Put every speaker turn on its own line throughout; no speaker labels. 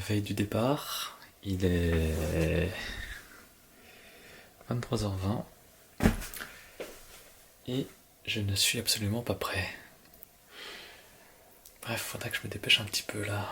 veille du départ. Il est 23h20 et je ne suis absolument pas prêt. Bref, faudra que je me dépêche un petit peu là.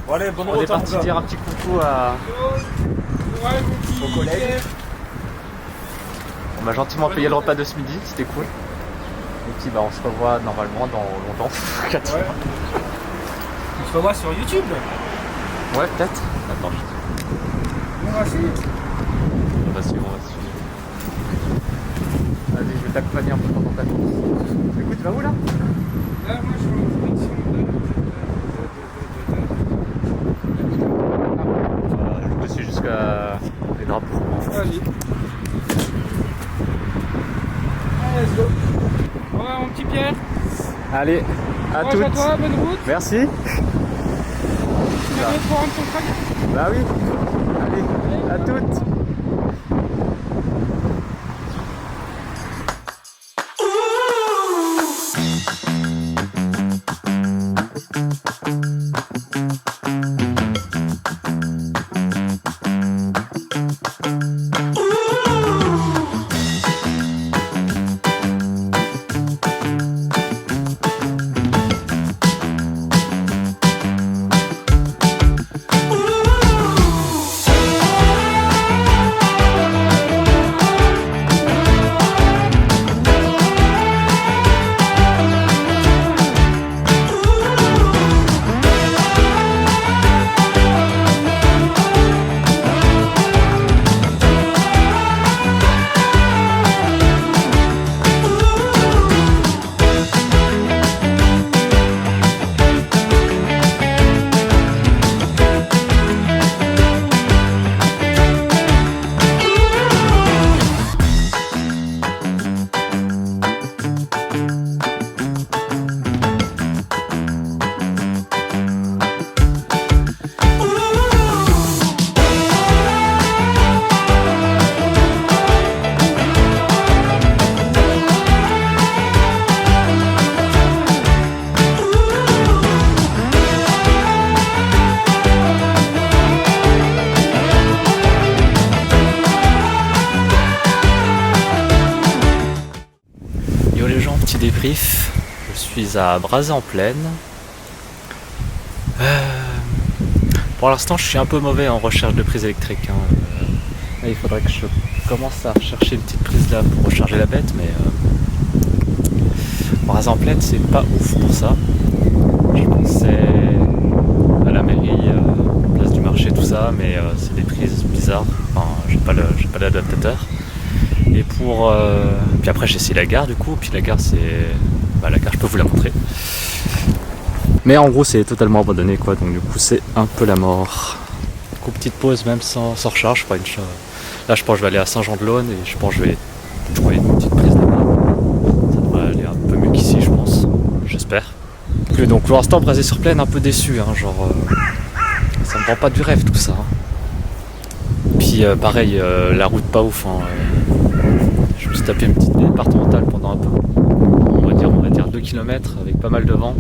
Bon allez, bonne route.
On est parti dire un petit coucou aux collègues. On m'a gentiment payé le repas de ce midi, c'était cool. Et puis bah on se revoit normalement dans longtemps. 4
Ouais. On se revoit sur YouTube.
Ouais, peut-être. Attends,
On va essayer.
on va suivre, on va suivre. Vas-y, je vais t'accompagner un peu pendant ta course. Écoute, tu vas où là?
Là, moi je suis en direction
Je suis jusqu'à les drapeaux.
Vas-y. Allez, let's go. Au revoir mon petit Pierre.
Allez, à
Courage à
toutes.
toi, bonne route.
Merci.
Tu viens pour rendre ton track.
Bah oui. Allez, à toutes.
suis à Brazay-en-Plaine. Pour l'instant, je suis un peu mauvais en recherche de prise électrique. Là, il faudrait que je commence à chercher une petite prise là pour recharger la bête, mais Brazay-en-Plaine, c'est pas ouf pour ça. Je pensais à la mairie, place du marché, tout ça, mais c'est des prises bizarres. Enfin, j'ai pas l'adaptateur. Et pour puis après j'ai essayé la gare du coup, puis la gare c'est la gare, je peux vous la montrer. Mais en gros c'est totalement abandonné quoi, donc du coup c'est un peu la mort. Du coup petite pause même sans recharge, je crois là je pense que je vais aller à Saint-Jean-de-Laune et je pense que je vais trouver une petite prise là-bas. Ça devrait aller un peu mieux qu'ici je pense, j'espère. Et donc pour l'instant Brazay-sur-Plaine un peu déçu, hein, genre ça me rend pas du rêve tout ça. Hein. Puis pareil, la route pas ouf. Hein, je me suis tapé une petite départementale pendant un peu. On va dire 2 km avec pas mal de vent.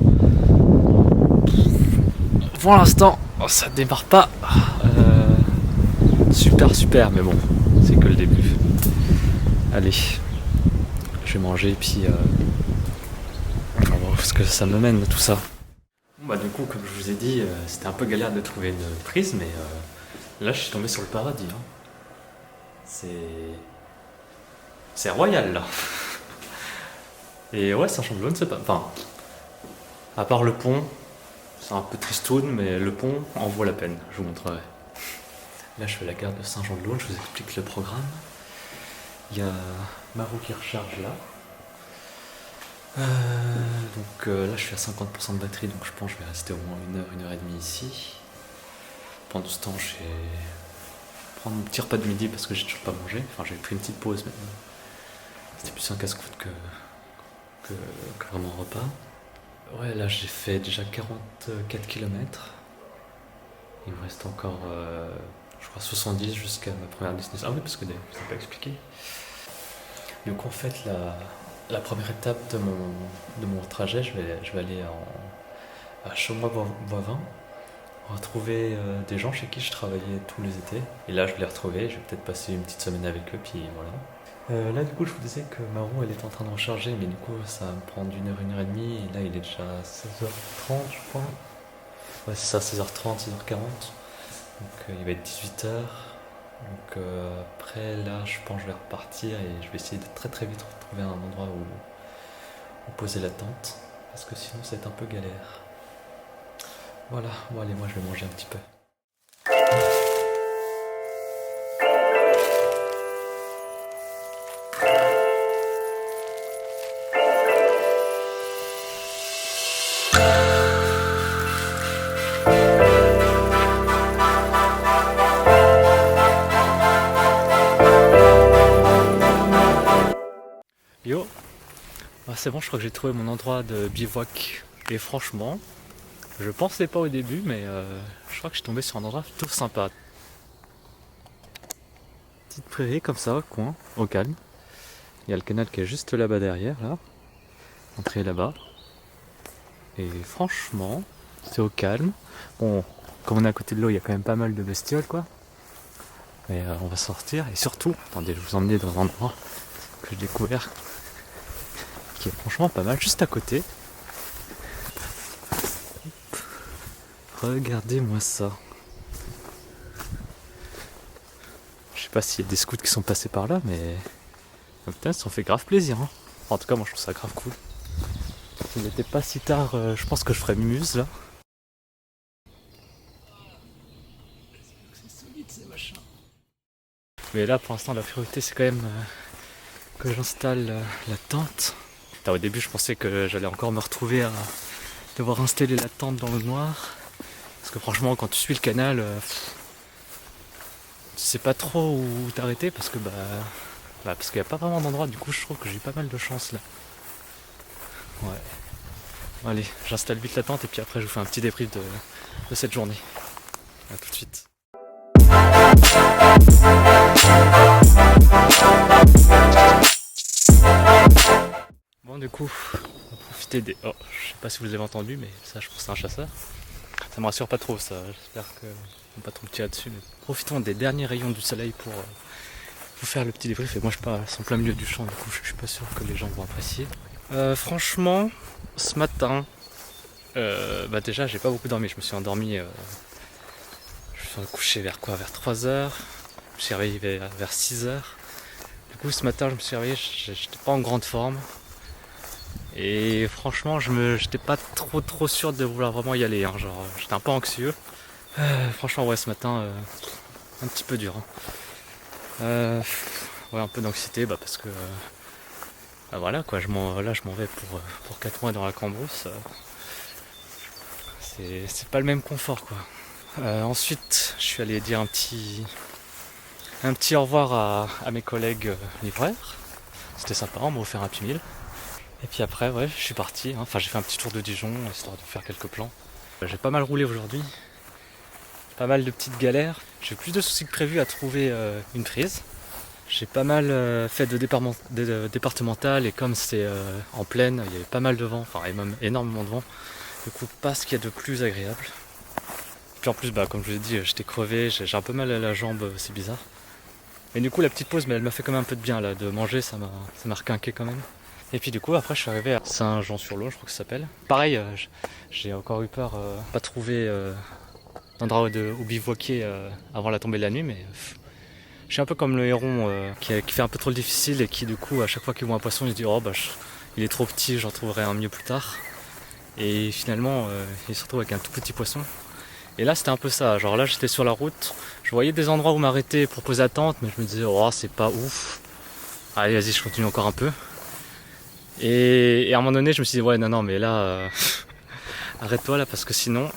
Pour l'instant, ça démarre pas super, mais bon, c'est que le début. Allez, je vais manger et puis on va voir où est-ce que ça me mène tout ça. Bon, du coup, comme je vous ai dit, c'était un peu galère de trouver une prise, mais là je suis tombé sur le paradis. Hein. C'est royal là. Et ouais, Saint-Jean-de-Laune, c'est pas. Enfin, à part le pont, c'est un peu tristoun, mais le pont en vaut la peine, je vous montrerai. Là, je fais la gare de Saint-Jean-de-Laune, je vous explique le programme. Il y a ma roue qui recharge là. Donc là, je suis à 50% de batterie, donc je pense que je vais rester au moins 1 heure et demie ici. Pendant ce temps, je vais prendre mon petit repas de midi parce que j'ai toujours pas mangé. Enfin, j'ai pris une petite pause, mais c'était plus un casse-croûte que vraiment un repas. Ouais, là j'ai fait déjà 44 km. Il me reste encore, je crois, 70 jusqu'à ma première destination. Ah oui, parce que d'ailleurs, je ne vous ai pas expliqué. Donc en fait, la première étape de mon trajet, je vais aller à Chaumont-Boivin, retrouver des gens chez qui je travaillais tous les étés. Et là, je vais les retrouver, je vais peut-être passer une petite semaine avec eux, puis voilà. Là, du coup, je vous disais que ma roue, elle est en train de recharger, mais du coup, ça va me prendre 1 heure et demie, et là, il est déjà 16h30, je crois. Ouais, c'est ça, 16h30, 16h40. Donc, il va être 18h. Donc, après, là, je pense que je vais repartir, et je vais essayer de très très vite retrouver un endroit où poser la tente, parce que sinon, ça va être un peu galère. Voilà, bon, allez, moi, je vais manger un petit peu. Yo, c'est bon, je crois que j'ai trouvé mon endroit de bivouac. Et franchement, je pensais pas au début, mais je crois que je suis tombé sur un endroit plutôt sympa. Petite prairie comme ça, coin, au calme. Il y a le canal qui est juste là-bas derrière, là. Entrée là-bas. Et franchement, c'est au calme. Bon, comme on est à côté de l'eau, il y a quand même pas mal de bestioles, quoi. Mais on va sortir. Et surtout, attendez, je vais vous emmener dans un endroit que j'ai découvert, qui est franchement pas mal, juste à côté. Regardez-moi ça. Je sais pas s'il y a des scouts qui sont passés par là, mais putain, ça en fait grave plaisir. Hein. Enfin, en tout cas, moi je trouve ça grave cool. S'il n'était pas si tard, je pense que je ferais mumuse là. C'est solide ces machins. Mais là, pour l'instant, la priorité c'est quand même que j'installe la tente. Au début, je pensais que j'allais encore me retrouver à devoir installer la tente dans le noir. Parce que franchement, quand tu suis le canal, tu sais pas trop où t'arrêter parce que parce qu'il n'y a pas vraiment d'endroit. Du coup, je trouve que j'ai pas mal de chance là. Ouais. Bon, allez, j'installe vite la tente et puis après, je vous fais un petit débrief de cette journée. A tout de suite. Bon, du coup, on va profiter des. Oh, je sais pas si vous avez entendu, mais ça, je pense que c'est un chasseur. Ça me rassure pas trop, ça. J'espère qu'on va pas trop me tirer dessus. Mais profitons des derniers rayons du soleil pour vous faire le petit débrief. Et moi, je passe en plein milieu du champ, du coup, je suis pas sûr que les gens vont apprécier. Franchement, ce matin, déjà j'ai pas beaucoup dormi, je me suis endormi, je me suis couché vers quoi? Vers 3h, je me suis réveillé vers 6h. Du coup ce matin je me suis réveillé, j'étais pas en grande forme. Et franchement j'étais pas trop sûr de vouloir vraiment y aller, hein. Genre j'étais un peu anxieux. Franchement ouais ce matin un petit peu dur, hein. Ouais un peu d'anxiété parce que voilà quoi, je m'en vais pour 4 mois dans la Cambrousse. C'est pas le même confort quoi. Ensuite je suis allé dire un petit au revoir à mes collègues livreurs. C'était sympa, on m'a offert un Happy Meal. Et puis après ouais je suis parti, hein. Enfin j'ai fait un petit tour de Dijon histoire de faire quelques plans. J'ai pas mal roulé aujourd'hui, pas mal de petites galères. J'ai plus de soucis que prévu à trouver une prise. J'ai pas mal fait de départemental et comme c'est en plaine, il y avait pas mal de vent, enfin et même énormément de vent. Du coup pas ce qu'il y a de plus agréable. Puis en plus comme je vous ai dit, j'étais crevé, j'ai un peu mal à la jambe, c'est bizarre. Et du coup la petite pause elle m'a fait quand même un peu de bien là, de manger, ça m'a requinqué quand même. Et puis du coup après je suis arrivé à Saint-Jean-sur-Lot, je crois que ça s'appelle. Pareil, j'ai encore eu peur pas trouver d'endroit où bivouaquer avant la tombée de la nuit, mais je suis un peu comme le héron qui fait un peu trop le difficile et qui du coup à chaque fois qu'il voit un poisson il se dit il est trop petit, j'en trouverai un mieux plus tard. Et finalement il se retrouve avec un tout petit poisson. Et là c'était un peu ça, genre là j'étais sur la route, je voyais des endroits où m'arrêter pour poser la tente, mais je me disais c'est pas ouf. Allez vas-y je continue encore un peu. Et à un moment donné je me suis dit non mais là arrête-toi là parce que sinon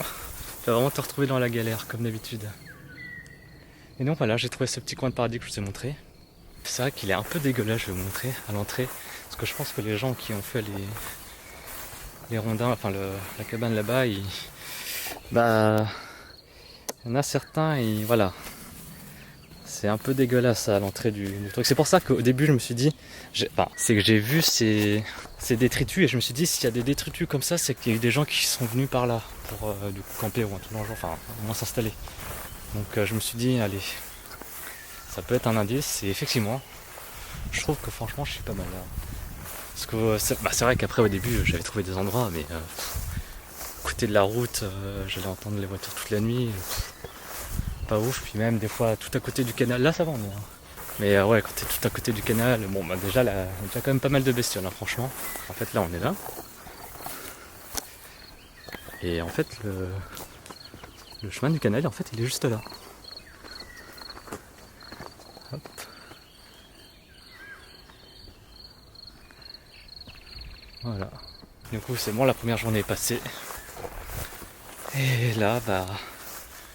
tu vas vraiment te retrouver dans la galère comme d'habitude. Et donc voilà, j'ai trouvé ce petit coin de paradis que je vous ai montré. C'est vrai qu'il est un peu dégueulasse, je vais vous montrer à l'entrée. Parce que je pense que les gens qui ont fait les rondins, enfin la cabane là-bas, il y en a certains, voilà. C'est un peu dégueulasse à l'entrée du truc. C'est pour ça qu'au début je me suis dit, c'est que j'ai vu ces détritus et je me suis dit s'il y a des détritus comme ça, c'est qu'il y a eu des gens qui sont venus par là pour du coup camper ou un truc dans le genre, enfin au moins s'installer. Donc je me suis dit, allez, ça peut être un indice, et effectivement, je trouve que franchement je suis pas mal là. Parce que c'est vrai qu'après au début j'avais trouvé des endroits, mais côté de la route, j'allais entendre les voitures toute la nuit, pas ouf, puis même des fois tout à côté du canal, là ça va on est, hein. Mais ouais, quand t'es tout à côté du canal, déjà là, il y a déjà quand même pas mal de bestioles, hein, franchement. En fait là on est là. Et en fait le chemin du canal, en fait il est juste là. Hop. Voilà. Du coup c'est bon, la première journée est passée. Et là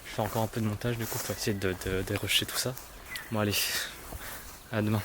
je fais encore un peu de montage du coup pour essayer de rusher tout ça. Bon allez, à demain.